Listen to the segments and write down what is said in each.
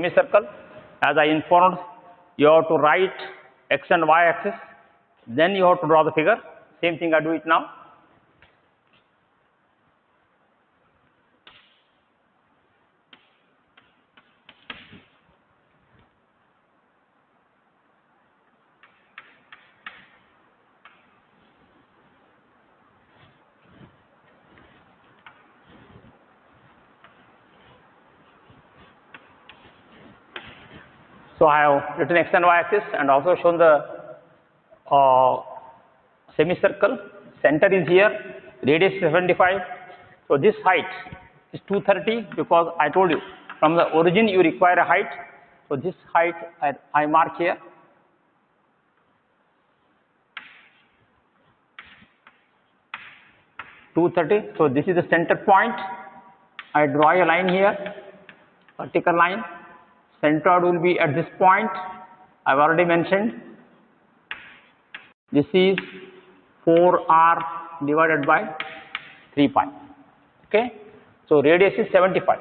semicircle. As I informed, you have to write x and y axis, then you have to draw the figure. Same thing I do it now. So I have written x and y axis and also shown the semicircle. Center is here, radius is 75. So this height is 230 because I told you from the origin you require a height. So this height I mark here. (230). So this is the center point. I draw a line here, vertical line. Centroid will be at this point. I've already mentioned. This is 4r divided by 3 pi. Okay. So radius is 75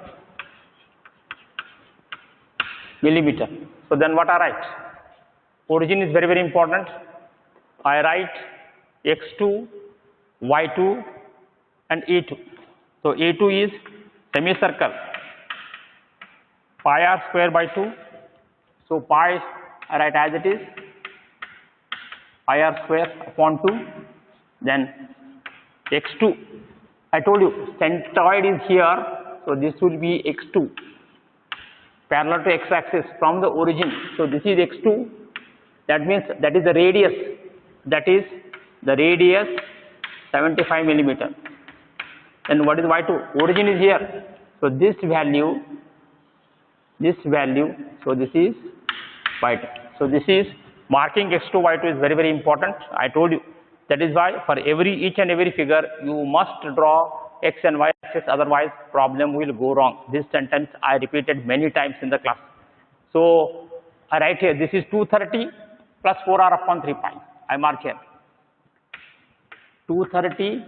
millimeter. So then what I write? Origin is very, very important. I write x2, y2 and a2. So a2 is semicircle, pi r square by 2. So pi I write as it is, pi r square upon 2. Then x2, I told you centroid is here, so this will be x2 parallel to x axis from the origin. So this is x2, that means that is the radius, 75 millimeter. And what is y2? Origin is here, so this value, so this is y2. So this is marking x2, y2 is very, very important. I told you. That is why for each and every figure you must draw x and y axis, otherwise problem will go wrong. This sentence I repeated many times in the class. So I write here, this is 230 plus 4r upon 3 pi. I mark here 230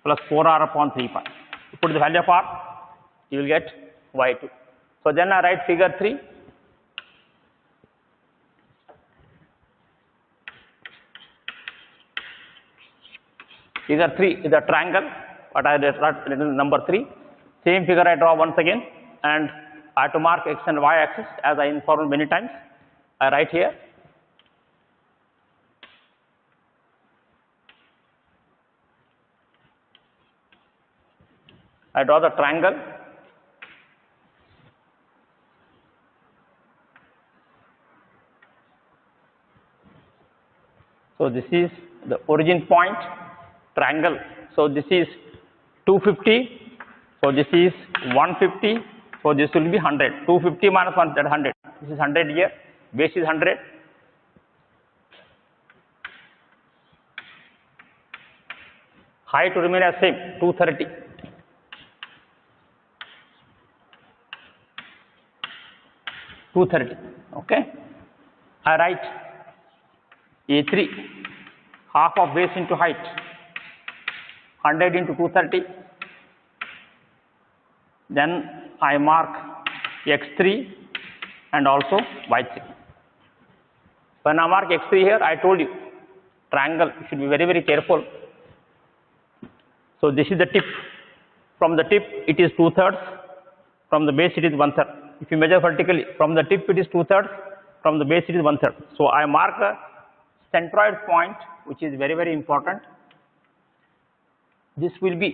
plus 4r upon 3 pi. You put the value of r, you will get y2. So then I write figure 3. Figure 3 is a triangle, but I written number 3. Same figure I draw once again, and I have to mark x and y axis as I informed many times. I write here. I draw the triangle. So this is the origin point, triangle. So this is 250. So this is 150. So this will be 100. 250 minus 100. This is 100 here. Base is 100. Height will remain as same, 230. Okay. I write A3, half of base into height, 100 into 230. Then I mark x3 and also y3. When I mark x3 here, I told you, triangle, you should be very, very careful. So this is the tip. From the tip, it is 2/3. From the base, it is 1/3. If you measure vertically, from the tip, it is 2/3. From the base, it is 1/3. So I mark a centroid point, which is very, very important. This will be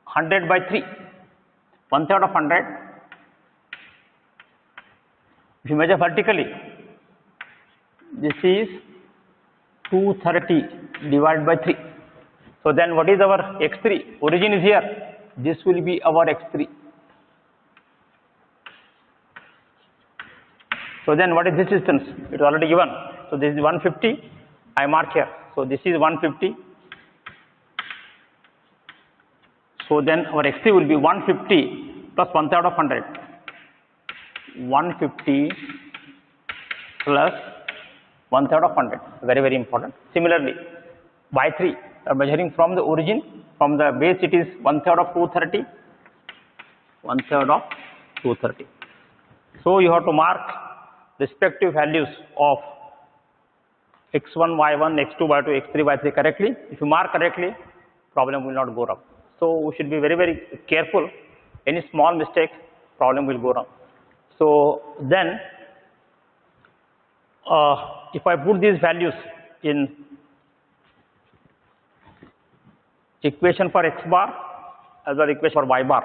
100 by 3, 1/3 of 100. If you measure vertically, this is 230 divided by 3. So then what is our x3? Origin is here. This will be our x3. So then what is this distance? It is already given. So this is 150. I mark here. So this is 150. So then our x3 will be 150 plus 1/3 of 100. 150 plus 1/3 of 100. Very, very important. Similarly, y3, measuring from the origin, from the base it is 1/3 of 230. 1/3 of 230. So you have to mark respective values of x1, y1, x2, y2, x3, y3 correctly. If you mark correctly, problem will not go wrong. So we should be very, very careful. Any small mistake, problem will go wrong. So then, if I put these values in equation for x bar as well as equation for y bar,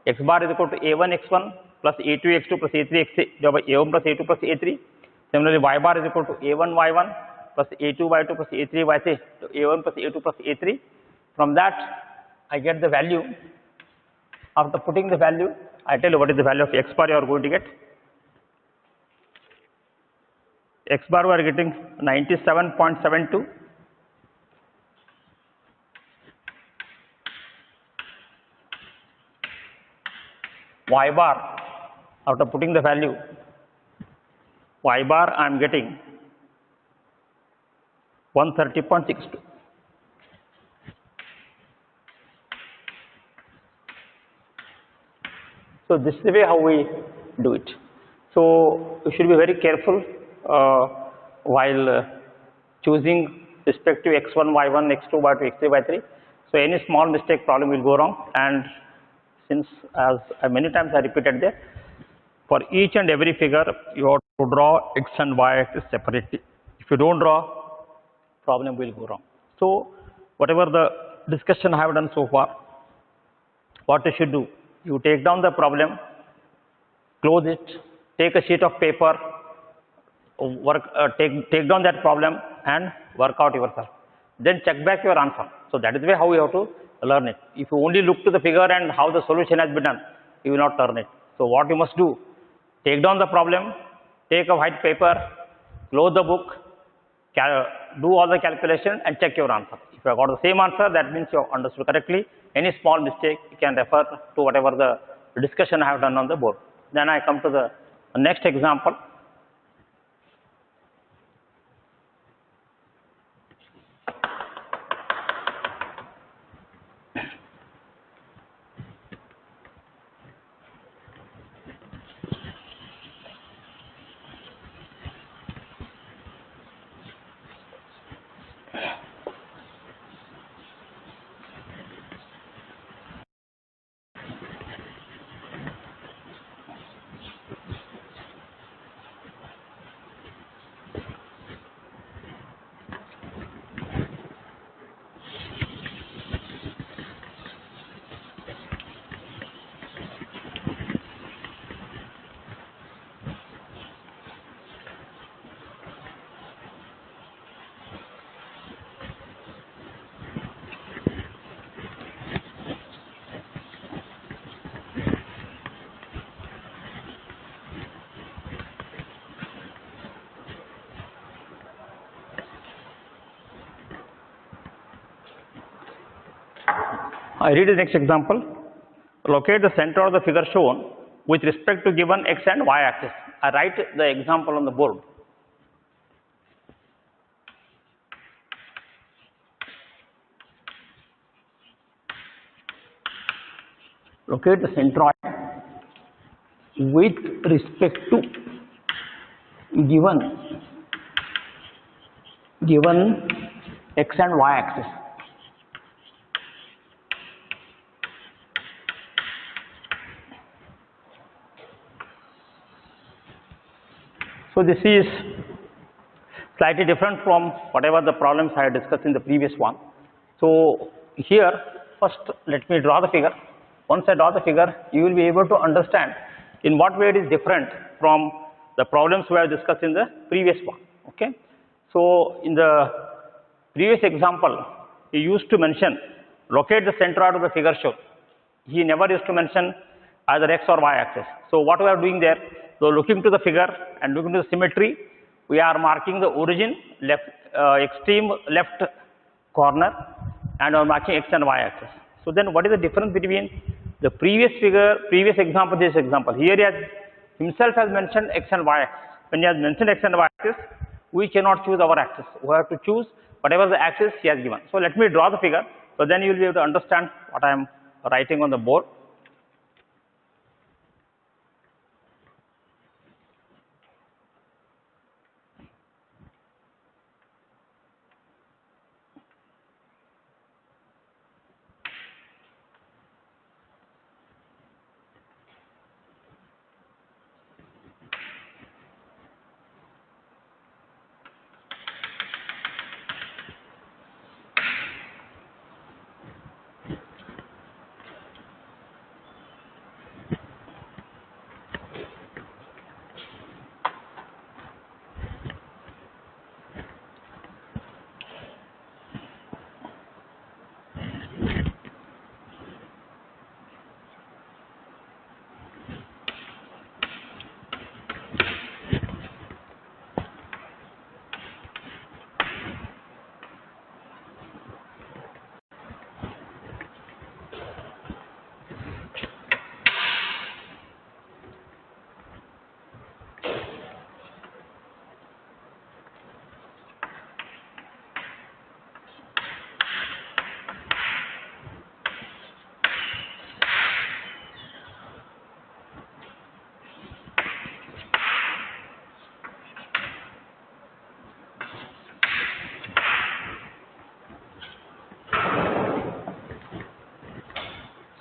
x bar is equal to a1 x1 plus a2 x2 plus a3 x3, a1 plus a2 plus a3. Similarly, y bar is equal to a1 y1 plus a2 y2 plus a3 y3, so a1 plus a2 plus a3. From that, I get the value. After putting the value, I tell you what is the value of x bar you are going to get. X bar we are getting 97.72. Y bar, after putting the value, y bar I am getting 130.62. So this is the way how we do it. So you should be very careful while choosing respective x1, y1, x2, y2, x3, y3. So any small mistake, problem will go wrong. And since as many times I repeated there, for each and every figure you have to draw x and y axis separately. If you don't draw, problem will go wrong. So whatever the discussion I have done so far, what you should do, you take down the problem, close it, take a sheet of paper, take down that problem and work out yourself. Then check back your answer. So that is the way how you have to learn it. If you only look to the figure and how the solution has been done, you will not learn it. So what you must do, take down the problem, take a white paper, close the book, do all the calculation and check your answer. If you have got the same answer, that means you have understood correctly. Any small mistake, you can refer to whatever the discussion I have done on the board. Then I come to the next example. I read the next example. Locate the center of the figure shown with respect to given x and y axis. I write the example on the board. Locate the centroid with respect to given x and y axis. So this is slightly different from whatever the problems I had discussed in the previous one. So here, first let me draw the figure. Once I draw the figure, you will be able to understand in what way it is different from the problems we have discussed in the previous one. Okay. So in the previous example, he used to mention locate the centroid of the figure shown. He never used to mention either x or y axis. So what we are doing there, so looking to the figure and looking to the symmetry, we are marking the origin left, extreme left corner, and we are marking x and y axis. So then what is the difference between the previous figure, previous example, this example? Here he has himself has mentioned x and y axis. When he has mentioned x and y axis, we cannot choose our axis. We have to choose whatever the axis he has given. So let me draw the figure. So then you will be able to understand what I am writing on the board.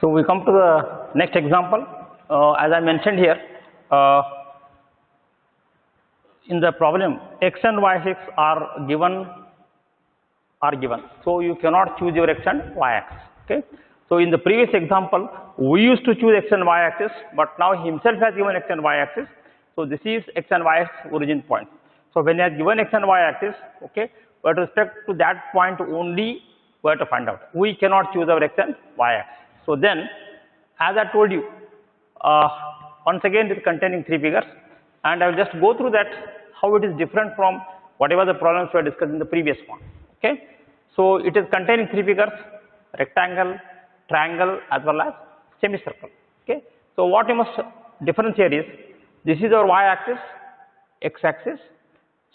So we come to the next example. As I mentioned here, in the problem, x and y axis are given. So you cannot choose your x and y axis. Okay. So in the previous example, we used to choose x and y axis, but now himself has given x and y axis. So this is x and y axis origin point. So when he has given x and y axis, okay, with respect to that point only, we have to find out. We cannot choose our x and y axis. So then, as I told you, once again it is containing three figures, and I will just go through that how it is different from whatever the problems we discussed in the previous one. Okay. So it is containing three figures: rectangle, triangle, as well as semicircle. Okay. So what you must difference here is, this is our y-axis, x-axis.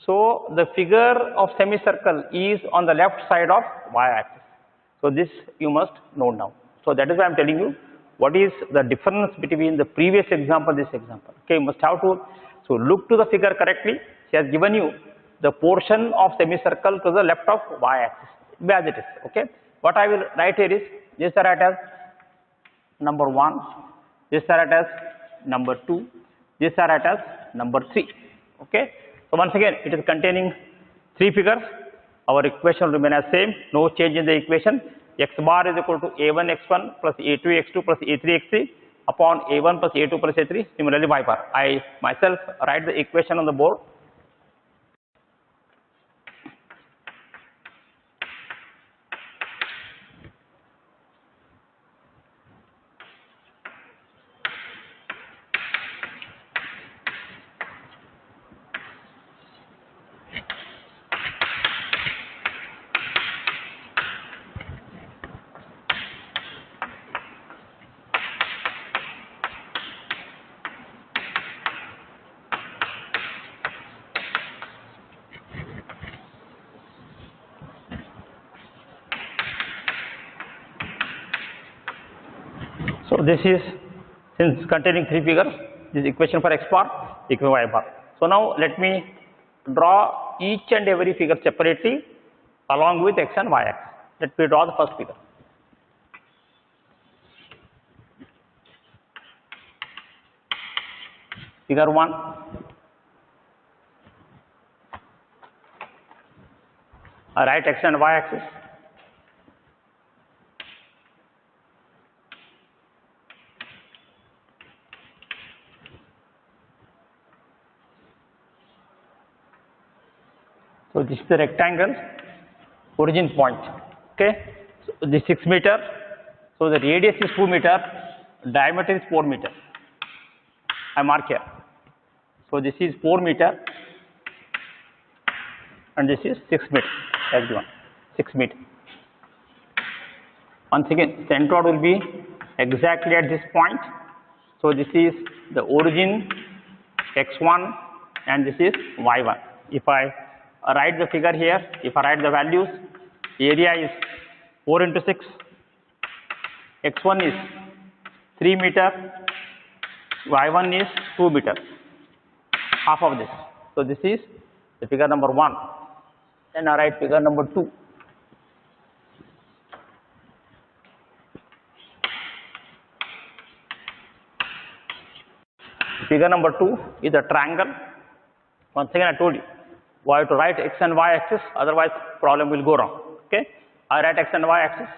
So the figure of semicircle is on the left side of y-axis. So this you must note down. So that is why I am telling you what is the difference between the previous example and this example. Okay, you must have to look to the figure correctly. She has given you the portion of semicircle to the left of y-axis, as it is. Okay. What I will write here is, this I write as number 1, this I write as number 2, this I write as number 3. Okay. So once again, it is containing three figures. Our equation will remain as same, no change in the equation. X bar is equal to a1 x1 plus a2 x2 plus a3 x3 upon a1 plus a2 plus a3. Similarly, y bar. I myself write the equation on the board. So this is, since containing three figures, this equation for x bar, equation y bar. So now let me draw each and every figure separately along with x and y axis. Let me draw the first figure. Figure 1. I write x and y axis. So this is the rectangle origin point. Okay. So this 6 meter. So the radius is 2 meter, diameter is 4 meter. I mark here. So this is 4 meter and this is 6 meter. That's the one. 6 meter. Once again, centroid will be exactly at this point. So this is the origin x1 and this is y1. If I write the figure here, if I write the values, area is 4 into 6, x1 is 3 meter, y1 is 2 meter, half of this. So this is the figure number 1. Then I write figure number 2. Figure number 2 is a triangle. Once again I told you, we have to write x and y axis, otherwise problem will go wrong. Okay. I write x and y axis.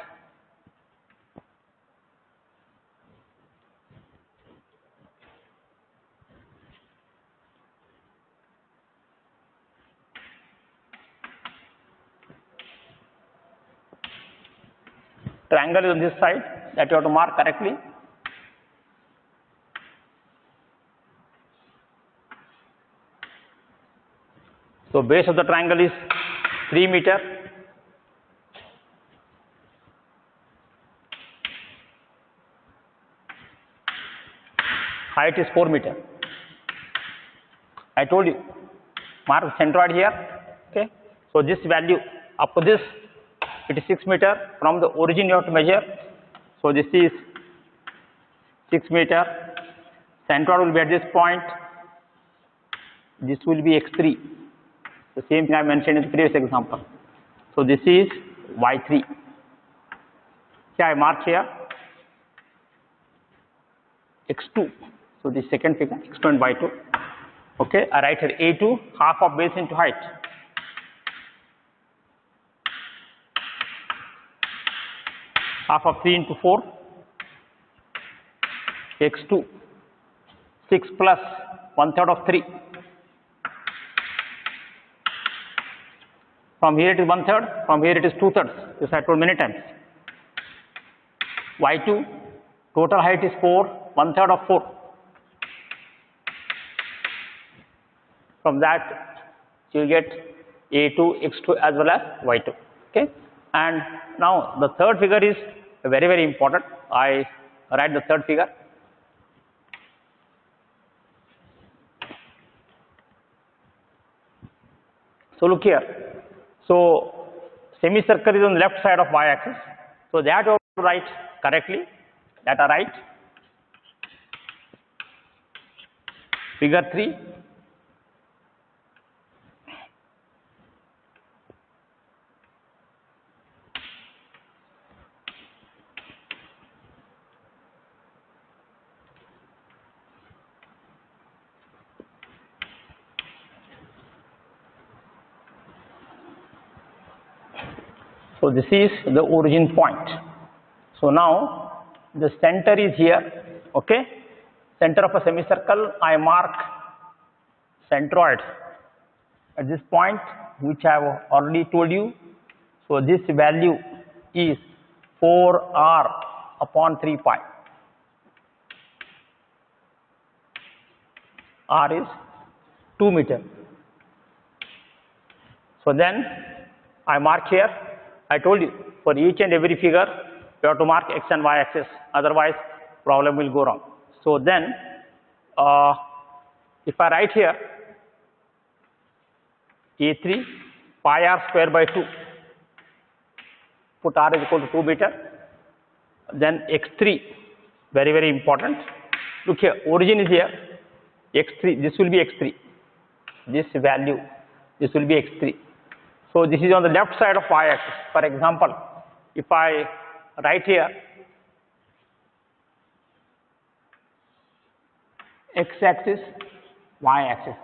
Triangle is on this side, that you have to mark correctly. So base of the triangle is 3 meter. Height is 4 meter. I told you, mark the centroid here. Okay. So this value up to this, it is 6 meter. From the origin you have to measure. So this is 6 meter. Centroid will be at this point. This will be x3. The same thing I mentioned in the previous example. So this is y3. Okay, I mark here. x2. So the second figure, x2 and y2. Okay, I write here a2, half of base into height. Half of 3 into 4, x2, 6 plus 1/3 of 3. From here it is 1/3, from here it is 2/3. This I told many times. y2, total height is 4, 1/3 of 4. From that you will get a2, x2 as well as y2. Okay, and now the third figure is very, very important. I write the third figure. So look here. So semicircle is on the left side of y-axis. So that you have to write correctly. That I write. Figure 3. So this is the origin point. So now the center is here. Okay, center of a semicircle. I mark centroid at this point, which I have already told you. So this value is 4r upon 3 pi. R is 2 meter. So then I mark here. I told you for each and every figure you have to mark x and y axis, otherwise problem will go wrong. So then if I write here a3 pi r square by 2, put r is equal to 2 meter, then x3, very, very important. Look here, origin is here, x3, this will be x3, this value, this will be x3. So this is on the left side of y-axis. For example, if I write here x-axis, y-axis,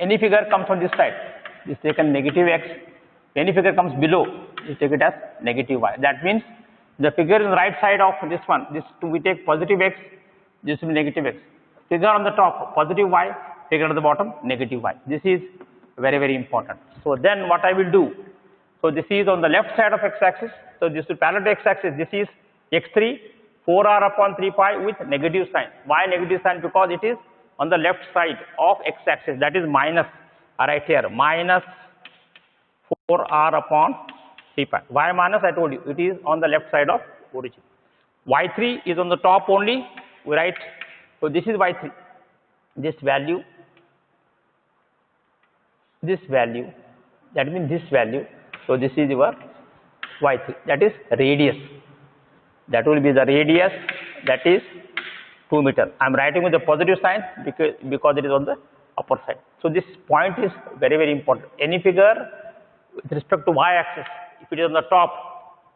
any figure comes on this side, this is taken negative x. Any figure comes below, you take it as negative y. That means the figure on the right side of this one, this we take positive x, this will be negative x. Figure on the top, positive y, figure at the bottom, negative y. This is very, very important. So then what I will do, so this is on the left side of x-axis, so this is parallel to x-axis, this is x3, 4r upon 3 pi with negative sign. Why negative sign? Because it is on the left side of x-axis, that is minus, right here, minus 4r upon 3 pi. Why minus? I told you, it is on the left side of origin. y3 is on the top only, we write, so this is y3, this value, that means this value. So this is your y3, that is radius. That will be the radius, that is 2 meter. I am writing with the positive sign because it is on the upper side. So this point is very, very important. Any figure with respect to y-axis, if it is on the top,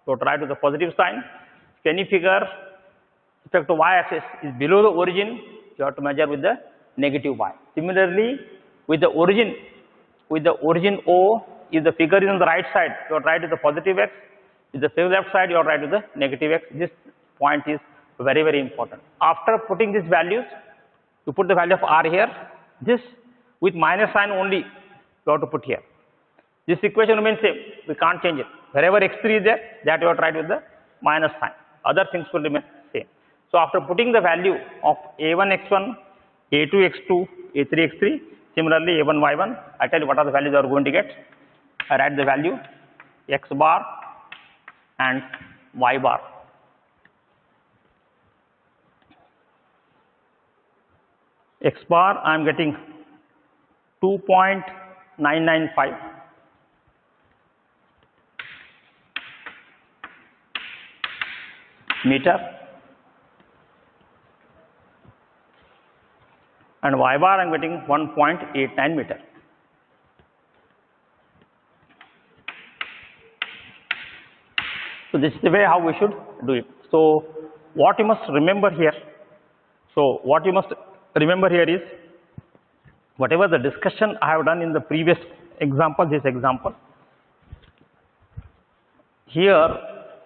so write with the positive sign. If any figure with respect to y-axis is below the origin, you have to measure with the negative y. Similarly, with the origin O, if the figure is on the right side, you have to write with the positive x. If the left side, you have to write with the negative x. This point is very, very important. After putting these values, you put the value of r here. This with minus sign only you have to put here. This equation remains same. We can't change it. Wherever x3 is there, that you have to write with the minus sign. Other things will remain same. So after putting the value of a1 x1, a2 x2, a3 x3, similarly a1 y1, I tell you what are the values you are going to get. I write the value x bar and y bar. X bar I am getting 2.995 meter and y bar I am getting 1.89 meter. So this is the way how we should do it. So what you must remember here, So what you must remember here is, whatever the discussion I have done in the previous example, this example, here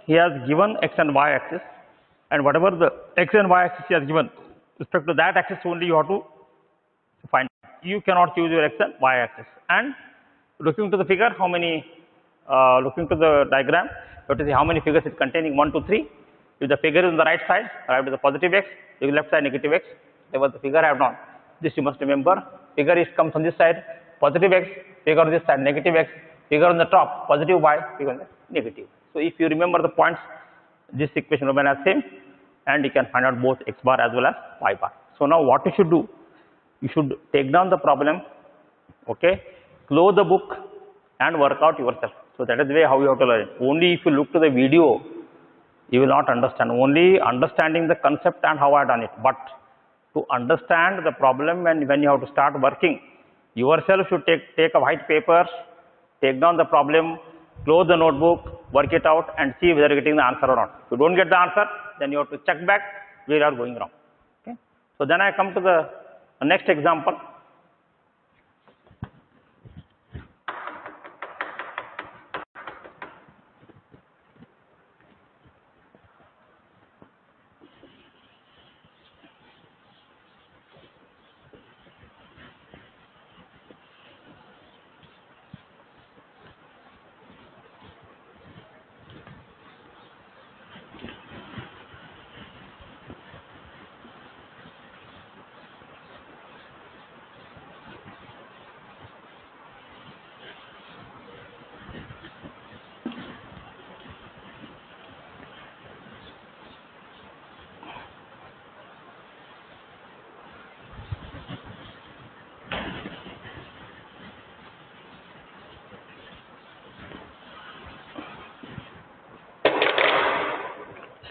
he has given x and y axis, and whatever the x and y axis he has given, respect to that axis only you have to find. You cannot choose your x and y axis. And looking to the figure, how many, looking to the diagram, you have to see how many figures it containing, 1, 2, 3. If the figure is on the right side, arrive to the positive x, if the left side negative x, whatever the figure I have drawn. This you must remember. Figure is comes on this side, positive x, figure on this side, negative x, figure on the top, positive y, figure on the negative. So if you remember the points, this equation remains as same, and you can find out both x bar as well as y bar. So now what you should do, you should take down the problem, okay, close the book and work out yourself. So that is the way how you have to learn it. Only if you look to the video, you will not understand. Only understanding the concept and how I done it. But to understand the problem, and when you have to start working, yourself should take a white paper, take down the problem, close the notebook, work it out and see whether you are getting the answer or not. If you don't get the answer, then you have to check back where you are going wrong. Okay? So then I come to the next example.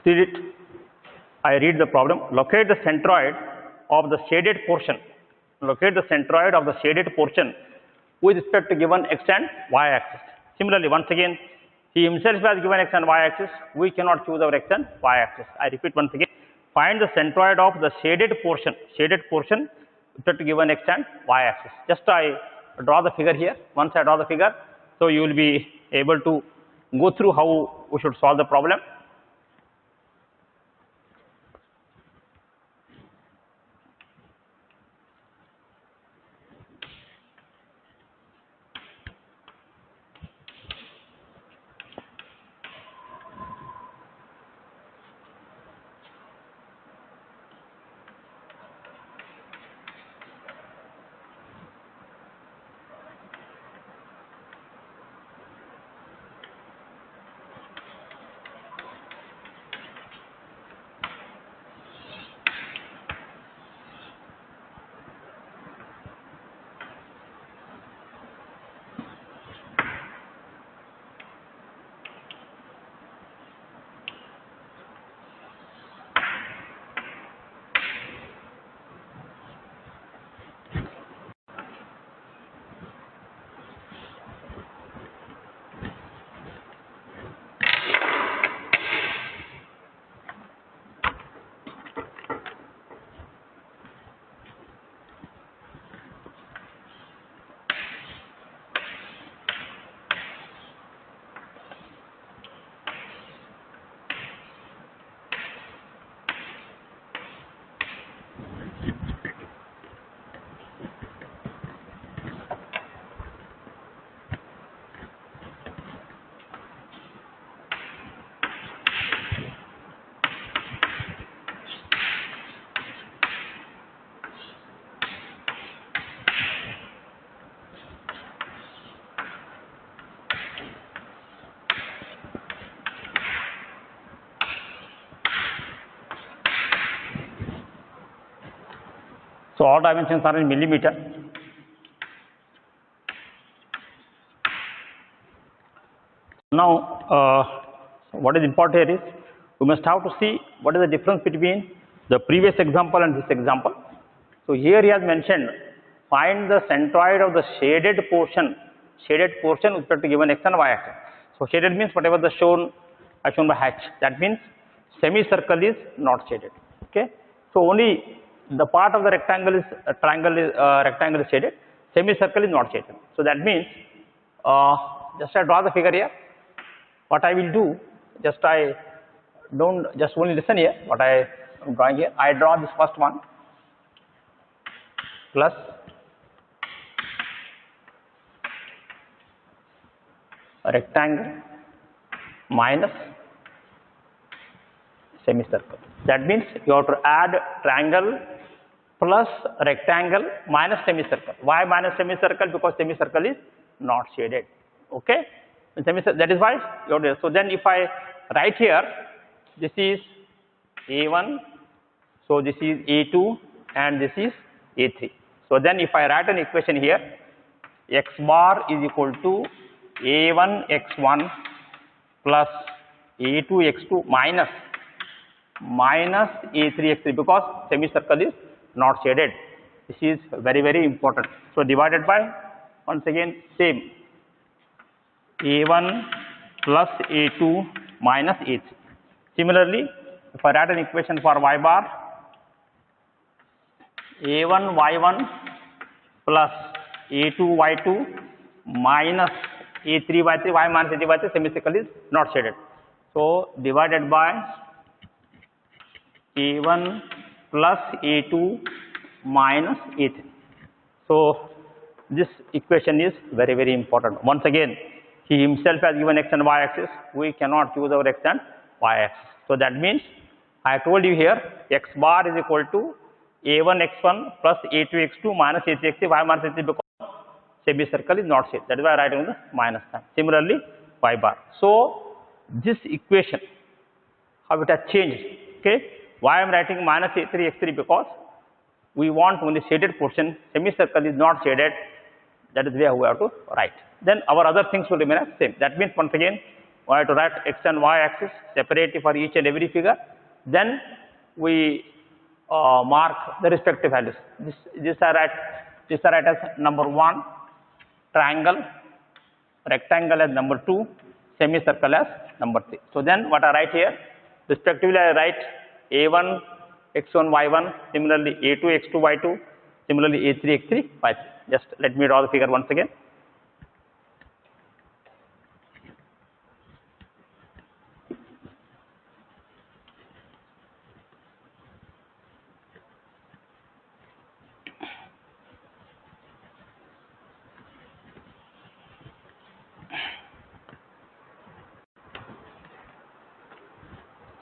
Read it. I read the problem. Locate the centroid of the shaded portion. Locate the centroid of the shaded portion with respect to given x and y axis. Similarly, once again, he himself has given x and y axis. We cannot choose our x and y axis. I repeat once again. Find the centroid of the shaded portion. Shaded portion with respect to given x and y axis. Just I draw the figure here. Once I draw the figure, so you will be able to go through how we should solve the problem. So all dimensions are in millimeter. Now, what is important here is we must have to see what is the difference between the previous example and this example. So here he has mentioned find the centroid of the shaded portion with respect to given x and y axis. So shaded means whatever the shown as shown by hatch. That means semicircle is not shaded. Okay. So only the part of the rectangle is rectangle is shaded, semicircle is not shaded. So that means just I draw the figure here. What I will do, just only listen here. What I am drawing here, I draw this first one plus a rectangle minus semicircle. That means you have to add triangle plus rectangle minus semicircle. Why minus semicircle? Because semicircle is not shaded. Okay, that is why you have to. So then if I write here, this is A1, so this is A2 and this is A3. So then if I write an equation here, x bar is equal to A1 x1 plus A2 x2 minus A3 x3, because semicircle is not shaded. This is very important. So divided by, once again same, A1 plus A2 minus A3. Similarly, if I write an equation for y bar, A1 y1 plus A2 y2 minus A3 y3, y minus A3 y3, semicircle is not shaded. So divided by A1 plus A2 minus A3. So this equation is very important. Once again, he himself has given x and y axis. We cannot use our x and y axis. So that means I told you here x bar is equal to A1 x1 plus A2 x2 minus A3 x3, y minus A3, because semicircle is not shaded. That is why I write on the minus sign. Similarly, y bar. So this equation, how it has changed. Okay, why I am writing minus A3 x3? Because we want only shaded portion. Semicircle is not shaded. That is where we have to write. Then our other things will remain as same. That means once again we have to write x and y axis separately for each and every figure. Then we mark the respective values. This I write as number 1, triangle, rectangle as number 2, semicircle as number 3. So then what I write here, respectively I write A1 x1 y1, similarly A2 x2 y2, similarly A3 x3 y3. Just let me draw the figure once again.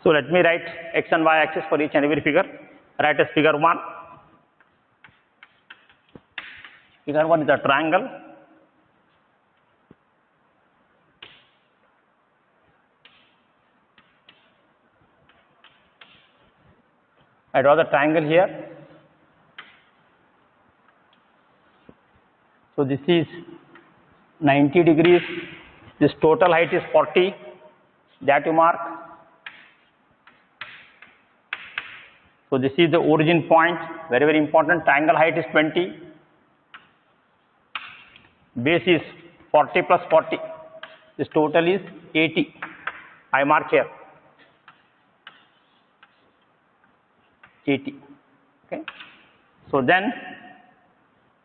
So let me write x and y axis for each and every figure. Write as figure 1. Figure 1 is a triangle. I draw the triangle here. So this is 90 degrees. This total height is 40. That you mark. So this is the origin point, very important. Triangle height is 20. Base is 40 plus 40. This total is 80. I mark here 80. Okay. So then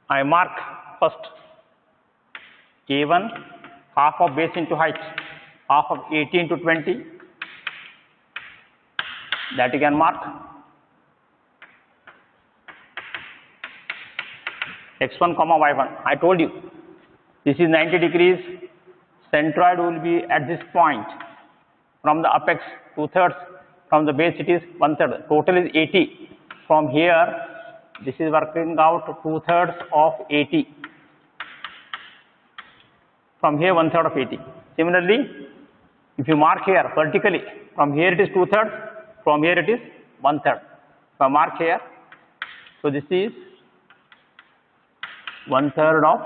I mark first A1, half of base into height, half of 80 into 20. That you can mark. x1 comma y1. I told you this is 90 degrees. Centroid will be at this point. From the apex 2/3, from the base it is 1/3. Total is 80. From here, this is working out 2/3 of 80. From here 1/3 of 80. Similarly, if you mark here vertically, from here it is 2/3, from here it is 1/3. If I mark here, so this is 1/3 of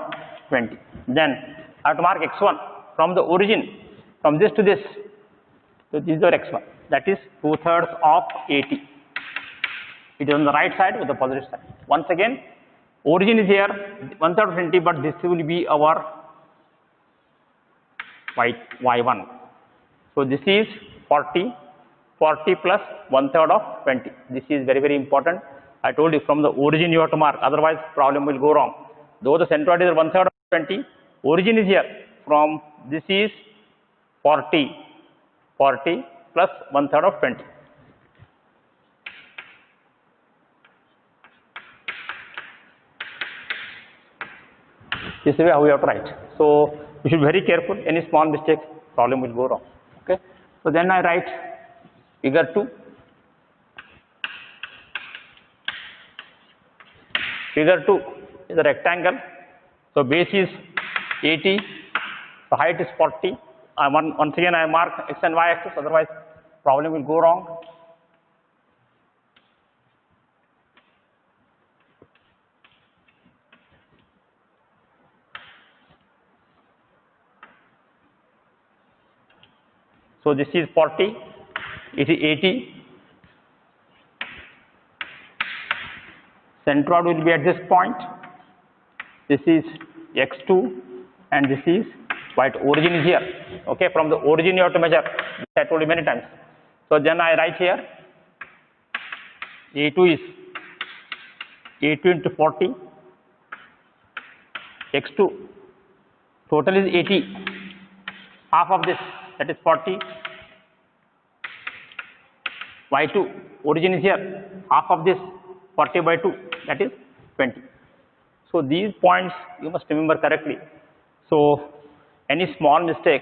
20. Then I have to mark x1 from the origin, from this to this. So this is your x1. That is 2/3 of 80. It is on the right side with the positive side. Once again, origin is here 1/3 of 20, but this will be our y1. So this is 40 plus 1/3 of 20. This is very important. I told you from the origin you have to mark, otherwise problem will go wrong. Though the centroid is 1/3 of 20, origin is here. From this is 40 plus 1/3 of 20. This is how we have to write. So you should be very careful. Any small mistake, problem will go wrong. Okay. So then I write figure 2. Figure 2 is a rectangle. So base is 80. So height is 40. Once again I mark x and y axis. Otherwise, problem will go wrong. So this is 40, it is 80. Centroid will be at this point. This is x2 and this is y2. Origin is here. Okay, from the origin you have to measure. I told you many times. So then I write here A2 is A2 into 40, x2 total is 80, half of this, that is 40, y2 origin is here, half of this 40 by 2, that is 20. So these points you must remember correctly. So any small mistake,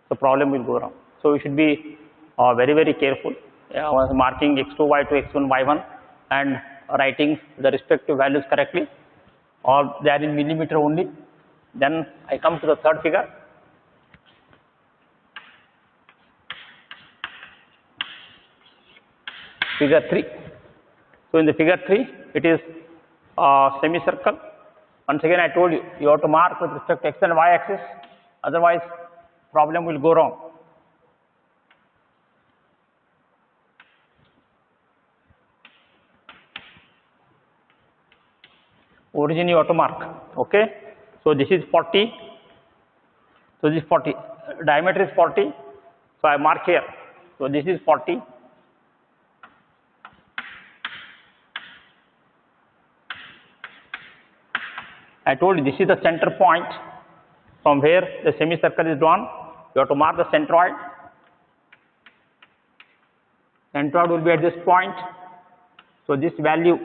the problem will go wrong. So you should be very careful marking x2, y2, x1, y1 and writing the respective values correctly, or they are in millimeter only. Then I come to the third figure. Figure 3. So in the figure 3, it is a semicircle. Once again I told you, you have to mark with respect to x and y axis, otherwise problem will go wrong. Origin you have to mark. Okay. So this is 40. So this is 40. Diameter is 40. So I mark here. So this is 40. I told you this is the center point from where the semicircle is drawn. You have to mark the centroid. Centroid will be at this point. So this value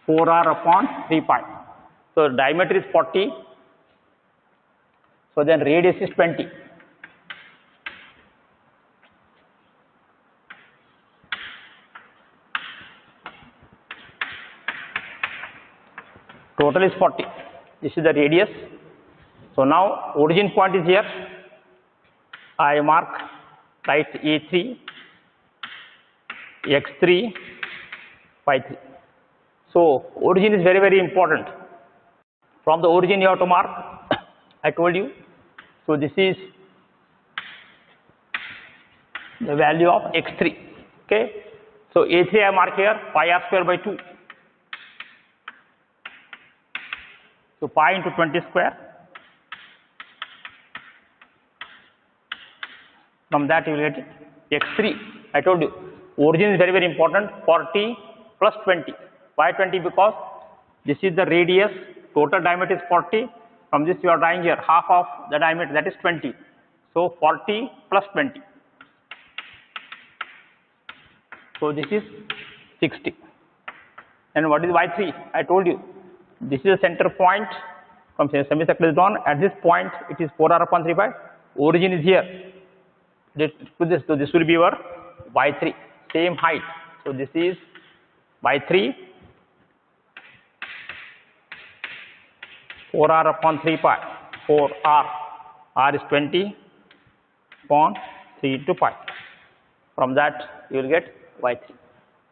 4r upon 3 pi. So diameter is 40. So then radius is 20. Total is 40. This is the radius. So now origin point is here. I mark right A3, x3, y3. So origin is very important. From the origin you have to mark. I told you. So this is the value of x3. Okay. So A3 I mark here pi r square by 2. So pi into 20 square. From that you will get it. X3. I told you origin is very important. 40 plus 20. Why 20? Because this is the radius. Total diameter is 40. From this you are drawing here half of the diameter, that is 20. So 40 plus 20. So this is 60. And what is y3? I told you this is the center point from semicircle is drawn. At this point it is 4r upon 3 pi. Origin is here. So this will be your y3, same height. So this is y3, 4r upon 3 pi, 4r, r is 20 upon 3 into pi. From that you will get y3.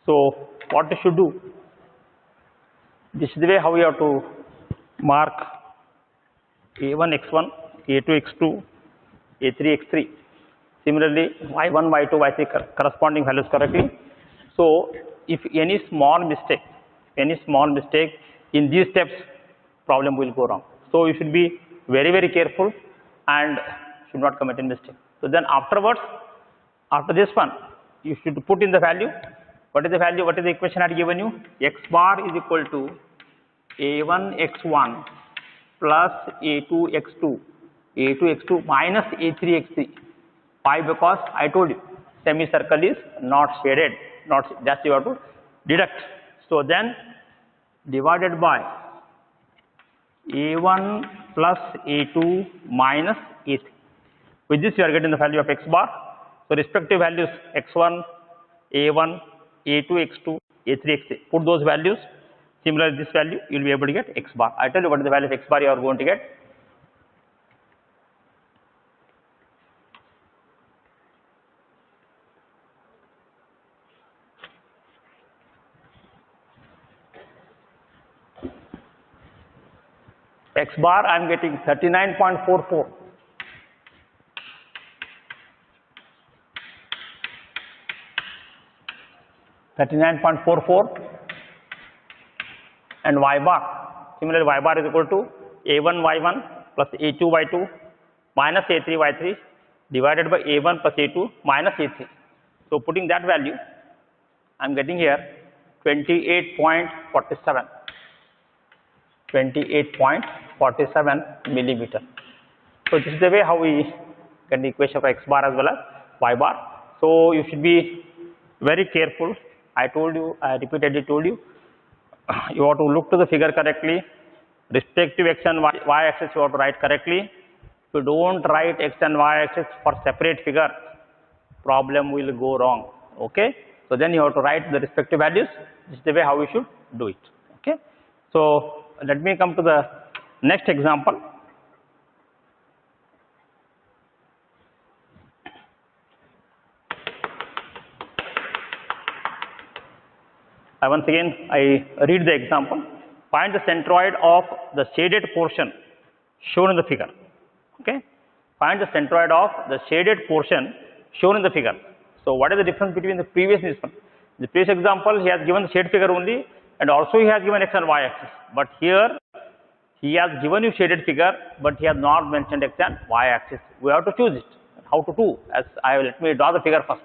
So what you should do, this is the way how you have to mark a1 x1, a2 x2, a3 x3. Similarly y1, y2, y3 corresponding values correctly. So if any small mistake in these steps, problem will go wrong. So you should be very careful and should not commit a mistake. So then afterwards, after this one, you should put in the value What is the value? What is the equation I had given you? X bar is equal to A1 x1 plus A2 x2, A2 x2 minus A3 x3. Why? Because I told you semicircle is not shaded, not just you have to deduct. So then divided by A1 plus A2 minus A3. With this you are getting the value of x bar. So respective values x1, A1, A2 x2, A3 x3. Put those values. Similarly, this value you will be able to get x bar. I tell you what is the value of x bar you are going to get. X bar I am getting 39.44. And y bar. Similarly, y bar is equal to A1 y1 plus A2 y2 minus A3 y3 divided by A1 plus A2 minus A3. So putting that value, I am getting here 28.47. 28.47 millimeter. So this is the way how we get the equation for x bar as well as y bar. So you should be very careful. I told you, I repeatedly told you, you have to look to the figure correctly. Respective x and y axis you have to write correctly. If you don't write x and y axis for separate figure, problem will go wrong. Okay. So then you have to write the respective values. This is the way how we should do it. Okay. So let me come to the next example. Once again I read the example. Find the centroid of the shaded portion shown in the figure. Okay. Find the centroid of the shaded portion shown in the figure. So what is the difference between the previous and this one? In the previous example he has given the shade figure only, and also he has given x and y axis. But here he has given you shaded figure, but he has not mentioned x and y axis. We have to choose it. How to do? As let me draw the figure first.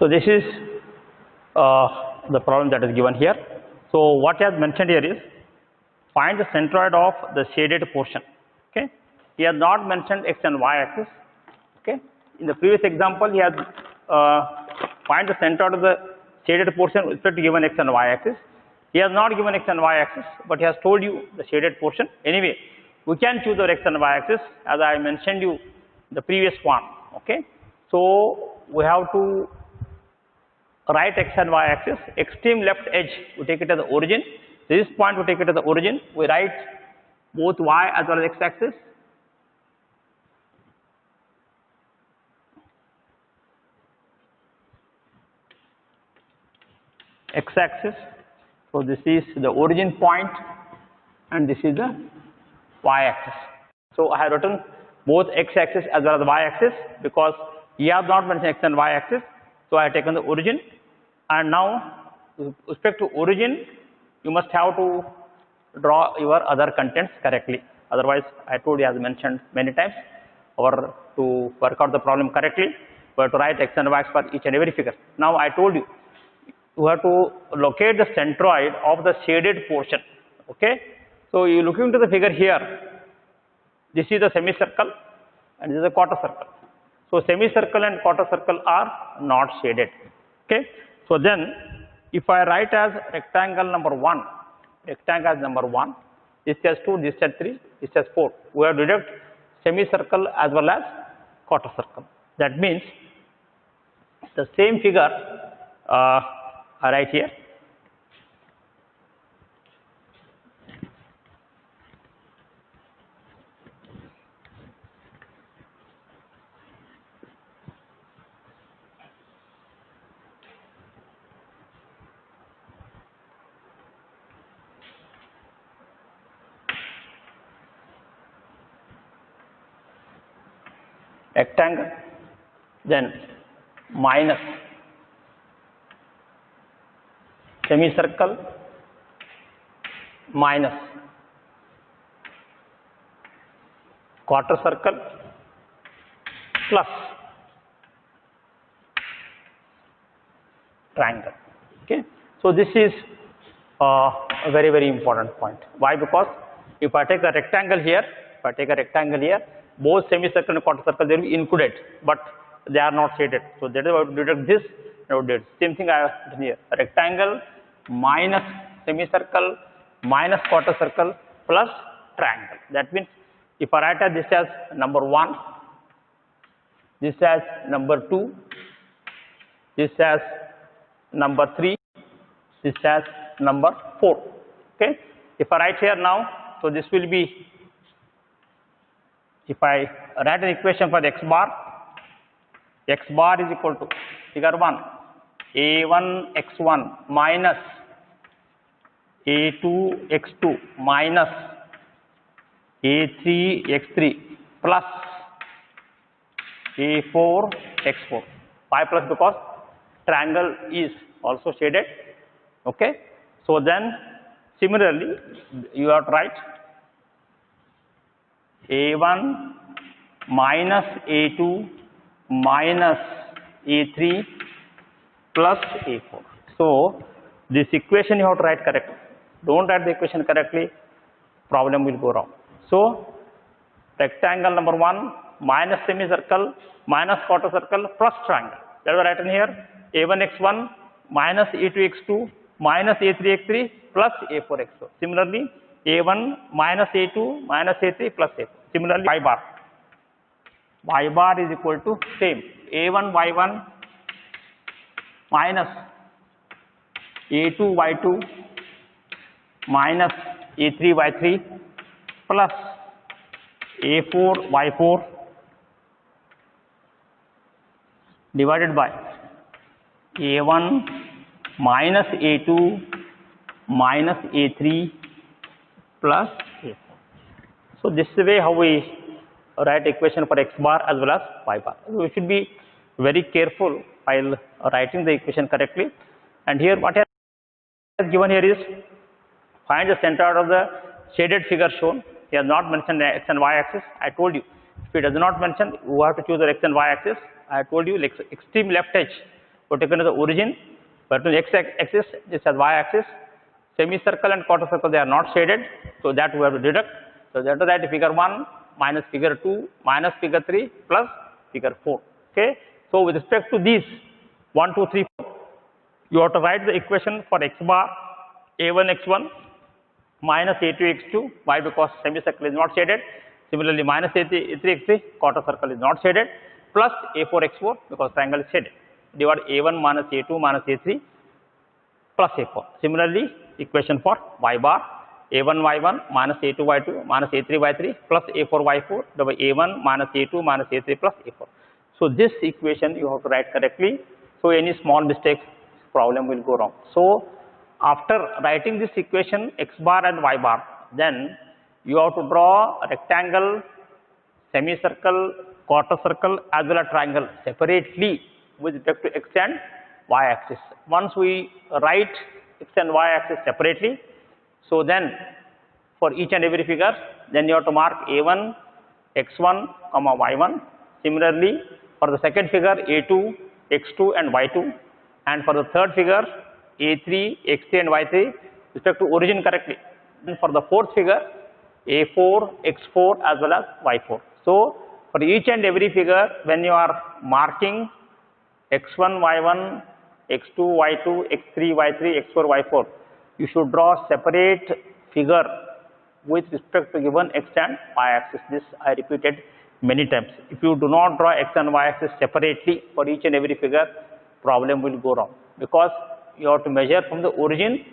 So this is the problem that is given here. So what he has mentioned here is find the centroid of the shaded portion. Okay, he has not mentioned x and y axis. Okay, in the previous example he has find the centroid of the shaded portion with respect to given x and y axis. He has not given x and y axis, but he has told you the shaded portion. Anyway, we can choose our x and y axis as I mentioned you the previous one. Okay, so we have to write x and y axis. Extreme left edge we take it as the origin. This point we take it as the origin. We write both y as well as x axis. X axis. So this is the origin point and this is the y axis. So I have written both x axis as well as y axis because he has not mentioned x and y axis. So I have taken the origin, and now with respect to origin you must have to draw your other contents correctly. Otherwise, I told you as mentioned many times, or to work out the problem correctly, we have to write x and y for each and every figure. Now I told you you have to locate the centroid of the shaded portion. Okay, so you look into the figure here. This is the semicircle and this is a quarter circle. So semicircle and quarter circle are not shaded. Okay, so then if I write as rectangle number 1, rectangle as number 1, this has 2, this has 3, this has 4. We have to deduct semicircle as well as quarter circle. That means the same figure I write here. Rectangle, then minus semicircle minus quarter circle plus triangle. Okay, so this is a very important point. Why? Because if I take a rectangle here, both semicircle and quarter circle they will be included, but they are not shaded. So that is why we deduct this. Same thing I have written here. Rectangle minus semicircle minus quarter circle plus triangle. That means if I write this as number 1, this as number 2, this as number 3, this as number 4. Okay. If I write here now, so this will be, if I write an equation for the x bar is equal to figure 1 a1 x1 minus a2 x2 minus a3 x3 plus a4 x4. Why plus? Because triangle is also shaded. Okay, so then similarly you have to write a1 minus a2 minus a3 plus a4. So this equation you have to write correctly. Don't write the equation correctly, problem will go wrong. So rectangle number 1 minus semicircle minus quarter circle plus triangle. That is written here. a1 x1 minus a2 x2 minus a3 x3 plus a4 x4. Similarly a1 minus a2 minus a3 plus a4. Similarly y bar is equal to same a1 y1 minus a2 y2 minus a3 y3 plus a4 y4 divided by a1 minus a2 minus a3 plus a4. So this is the way how we write equation for x bar as well as y bar. So we should be very careful while writing the equation correctly. And here what I have given here is find the center of the shaded figure shown. He has not mentioned the x and y axis. I told you if he does not mention, you have to choose the x and y axis. I told you extreme left edge So taken as the origin, but to x-axis, this as y-axis. Semicircle and quarter circle, they are not shaded, so that we have to deduct. So that is that figure 1 minus figure 2 minus figure 3 plus figure 4. Okay. So with respect to these 1, 2, 3, 4, you have to write the equation for x bar a1 x1 minus a2 x2. Why? Because semicircle is not shaded. Similarly, minus a3 x3, quarter circle is not shaded, plus a4 x4 because triangle is shaded. Divide a1 minus a2 minus a3 plus a4. Similarly, equation for y bar a1 y1 minus a2 y2 minus a3 y3 plus a4 y4 by a1 minus a2 minus a3 plus a4. So this equation you have to write correctly. So any small mistake, problem will go wrong. So after writing this equation x bar and y bar, then you have to draw a rectangle, semicircle, quarter circle as well as triangle separately with respect to x and y axis. Once we write x and y axis separately, so then for each and every figure, then you have to mark a1, x1, y1. Similarly, for the second figure a2, x2 and y2, and for the third figure a3, x3 and y3 respect to origin correctly. And for the fourth figure a4, x4 as well as y4. So for each and every figure, when you are marking x1, y1, x2, y2, x3, y3, x4, y4, you should draw separate figure with respect to given x and y axis. This I repeated many times. If you do not draw x and y axis separately for each and every figure, problem will go wrong, because you have to measure from the origin,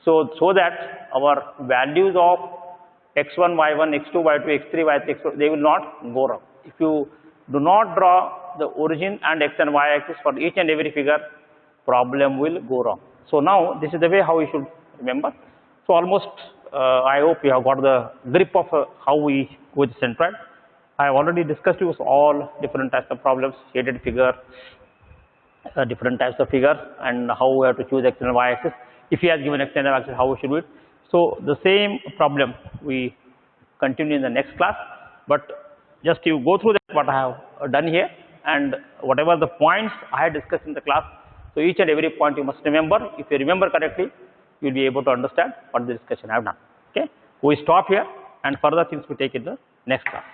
so that our values of x1, y1, x2, y2, x3, y3, x4, they will not go wrong. If you do not draw the origin and x and y axis for each and every figure, problem will go wrong. So now this is the way how you should remember. So almost I hope you have got the grip of how we go with centroid. I have already discussed with all different types of problems, shaded figure, different types of figures, and how we have to choose x and y axis. If he has given x and y axis, how we should do it. So the same problem we continue in the next class, but just you go through that what I have done here, and whatever the points I had discussed in the class. So each and every point you must remember. If you remember correctly, you will be able to understand what the discussion I have done. Okay, we stop here, and further things we take in the next class.